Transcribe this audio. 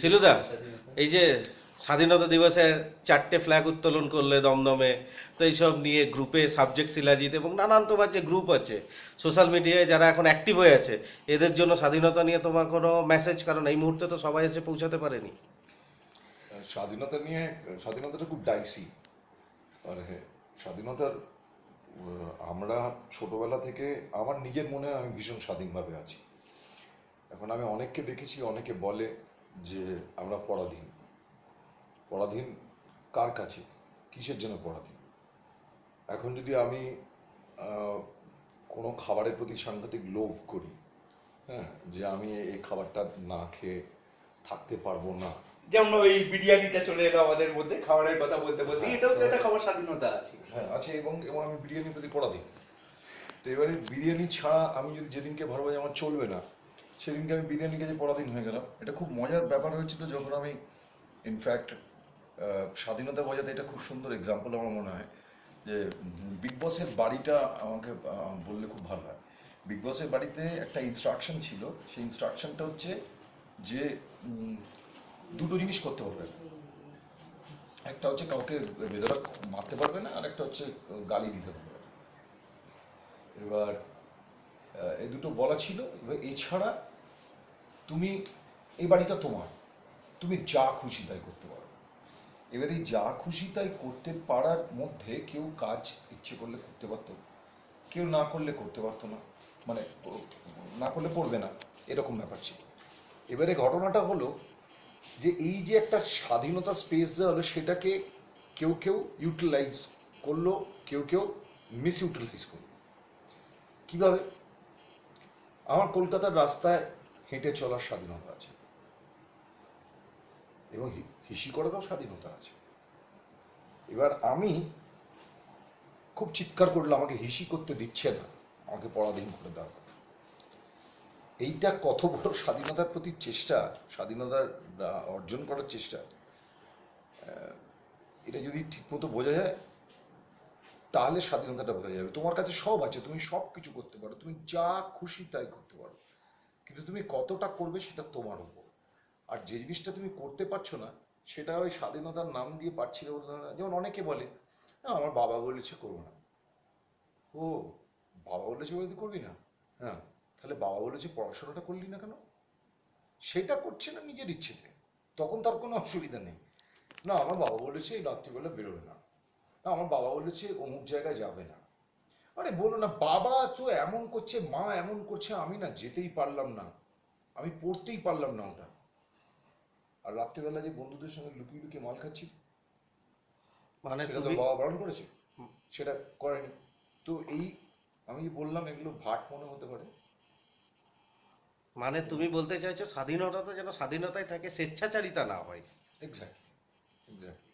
শিলুদা, এই যে স্বাধীনতা দিবসের 4টে ফ্ল্যাগ উত্তোলন করলে দমদমে, তো এইসব নিয়ে গ্রুপে সাবজেক্ট শিলাজিৎ এবং নানান তোমার যে গ্রুপ আছে সোশ্যাল মিডিয়ায় যারা এখন অ্যাক্টিভ হয়ে আছে, এদের জন্য স্বাধীনতা নিয়ে তোমার কোনো মেসেজ? কারণ এই মুহূর্তে তো সবাই এসে পৌঁছাতে পারেনি। স্বাধীনতা নিয়ে, স্বাধীনতাটা খুব ডাইসি। আর হ্যাঁ, স্বাধীনতার আমরা ছোটবেলা থেকে আমার নিজের মনে হয় আমি ভীষণ স্বাধীনভাবে আছি। এখন আমি অনেককে দেখেছি, অনেকে বলে যে আমরা পরাধীন। পরাধীন কার কাছে, কিসের জন্য পরাধীন? এখন যদি আমি আহ, কোনো খাবারের প্রতি সাংঘাতিক লোভ করি, হ্যাঁ, যে আমি এই খাবারটা না খেয়ে থাকতে পারবো না। যেমন এই বিরিয়ানিটা চলে এলো আমাদের মধ্যে খাবারের কথা বলতে বলতে, এটাও তো একটা খাবার স্বাধীনতা আছে। হ্যাঁ আছে, এবং এবং আমি বিরিয়ানির প্রতি পরাধীন। তো এবারে বিরিয়ানি ছাড়া আমি যদি যেদিনকে ভাববো যে আমার চলবে না, সেদিনকে আমি বিরিয়ানির কাছে পরাধীন হয়ে গেলাম। এটা খুব মজার ব্যাপার হয়েছিল যখন আমি ইনফ্যাক্ট স্বাধীনতা বোঝাতে এটা খুব সুন্দর এক্সাম্পল আমার মনে হয় যে বিগ বসের বাড়িটা আমাকে বললে খুব ভালো হয়। বিগ বসের বাড়িতে একটা ইনস্ট্রাকশন ছিল, সেই ইনস্ট্রাকশনটা হচ্ছে যে দুটো জিনিস করতে পারবে। একটা হচ্ছে কাউকে বেধড়ক মারতে পারবে না, আর একটা হচ্ছে গালি দিতে পারবে না। এবার এই দুটো বলা ছিল। এবার এছাড়া তুমি, এই বাড়িটা তোমার, তুমি যা খুশি তাই করতে পারো। এবার এই যা খুশি তাই করতে পারার মধ্যে কেউ কাজ ইচ্ছে করলে করতে পারতো, কেউ না করলে করতে পারতো না, মানে না করলে করবে না, এরকম ব্যাপার ছিল। এবারে ঘটনাটা হলো যে এই যে একটা স্বাধীনতা স্পেস দেওয়া হলো, সেটাকে কেউ কেউ ইউটিলাইজ করলো, কেউ কেউ মিস ইউটিলাইজ করলো। কীভাবে? আমার কলকাতার রাস্তায় হেঁটে চলার স্বাধীনতা আছে, এবং হিসি করারও স্বাধীনতা আছে। এবার আমি খুব চিৎকার করলে আমাকে হিসি করতে দিচ্ছে না, আমাকে পরাধীন করে দেওয়া কথা। এইটা কত বড় স্বাধীনতার প্রতি চেষ্টা, স্বাধীনতার অর্জন করার চেষ্টা। এটা যদি ঠিকমতো বোঝা যায় তাহলে স্বাধীনতাটা বোঝা যাবে। তোমার কাছে সব আছে, তুমি সব কিছু করতে পারো, তুমি যা খুশি তাই করতে পারো, কিন্তু তুমি কতটা করবে সেটা তোমার উপর। আর যে জিনিসটা তুমি করতে পারছো না, সেটা ওই স্বাধীনতার নাম দিয়ে পারছি না বলতে না। যেমন অনেকে বলে আমার বাবা বলেছে করবো না। ও, বাবা বলেছে বলে তুই করবি না? হ্যাঁ, তাহলে বাবা বলেছে পড়াশোনাটা করলি না কেন? সেটা করছে না নিজের ইচ্ছেতে, তখন তার কোনো অসুবিধা নেই। না, আমার বাবা বলেছে এই রাত্রিবেলা বেরোবে না, না আমার বাবা বলেছে অমুক জায়গায় যাবে না। আরে বলো না, বাবা তো এমন করছে, মা এমন করছে, আমি না যেতেই পারলাম না, আমি পড়তেই পারলাম না ওটা। আর রাত্রিবেলা যে বন্ধুদের সঙ্গে লুকিয়ে লুকিয়ে মাল খাচ্ছি, মানে সেটা তো তুমি বাবা বারণ করেছে, সেটা করেনি। তো এই আমি যে বললাম, এগুলো ভাট মনে হতে পারে। মানে তুমি বলতে চাইছো স্বাধীনতা যেন স্বাধীনতায় থাকে, স্বেচ্ছাচারিতা না হয়। Exactly, exactly.